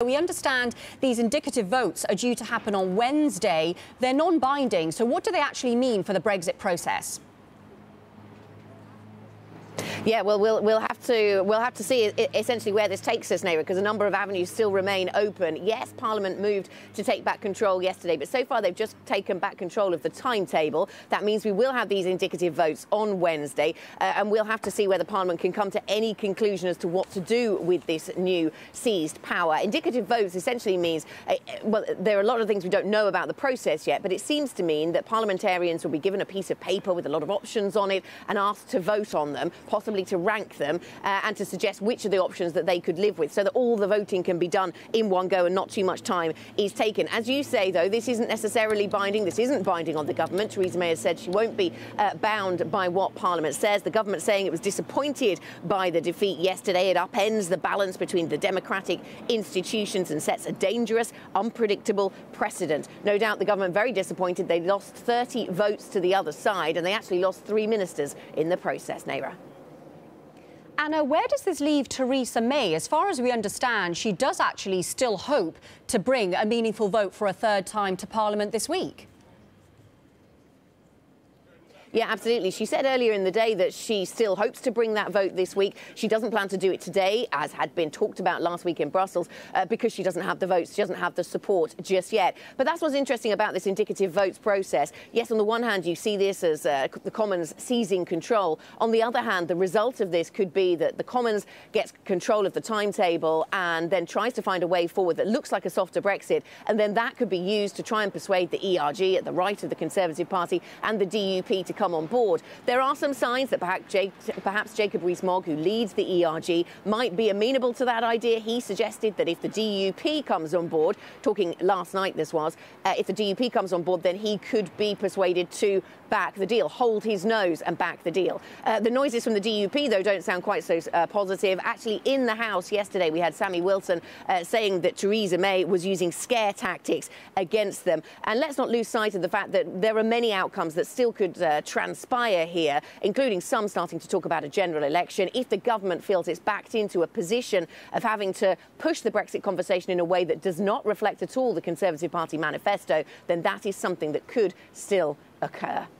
We understand these indicative votes are due to happen on Wednesday. They're non-binding, so what do they actually mean for the Brexit process? Yeah, well, we'll have to see essentially where this takes us, Neighbour, because a number of avenues still remain open. Yes, Parliament moved to take back control yesterday, but so far they've just taken back control of the timetable. That means we will have these indicative votes on Wednesday, and we'll have to see whether Parliament can come to any conclusion as to what to do with this new seized power. Indicative votes essentially means, well, there are a lot of things we don't know about the process yet, but it seems to mean that parliamentarians will be given a piece of paper with a lot of options on it and asked to vote on them, possibly to rank them and to suggest which of the options that they could live with, so that all the voting can be done in one go and not too much time is taken. As you say, though, this isn't necessarily binding. This isn't binding on the government. Theresa May has said she won't be bound by what Parliament says. The government saying it was disappointed by the defeat yesterday. It upends the balance between the democratic institutions and sets a dangerous, unpredictable precedent. No doubt the government very disappointed. They lost 30 votes to the other side, and they actually lost 3 ministers in the process, Naira. Anna, where does this leave Theresa May? As far as we understand, she does actually still hope to bring a meaningful vote for a third time to Parliament this week. Yeah, absolutely. She said earlier in the day that she still hopes to bring that vote this week. She doesn't plan to do it today, as had been talked about last week in Brussels, because she doesn't have the votes. She doesn't have the support just yet. But that's what's interesting about this indicative votes process. Yes, on the one hand, you see this as the Commons seizing control. On the other hand, the result of this could be that the Commons gets control of the timetable and then tries to find a way forward that looks like a softer Brexit. And then that could be used to try and persuade the ERG at the right of the Conservative Party and the DUP to come on board. There are some signs that perhaps Jacob Rees-Mogg, who leads the ERG, might be amenable to that idea. He suggested that if the DUP comes on board, talking last night this was, if the DUP comes on board, then he could be persuaded to back the deal, hold his nose and back the deal. The noises from the DUP, though, don't sound quite so positive. Actually, in the House yesterday, we had Sammy Wilson saying that Theresa May was using scare tactics against them. And let's not lose sight of the fact that there are many outcomes that still could transpire here, including some starting to talk about a general election. If the government feels it's backed into a position of having to push the Brexit conversation in a way that does not reflect at all the Conservative Party manifesto, then that is something that could still occur.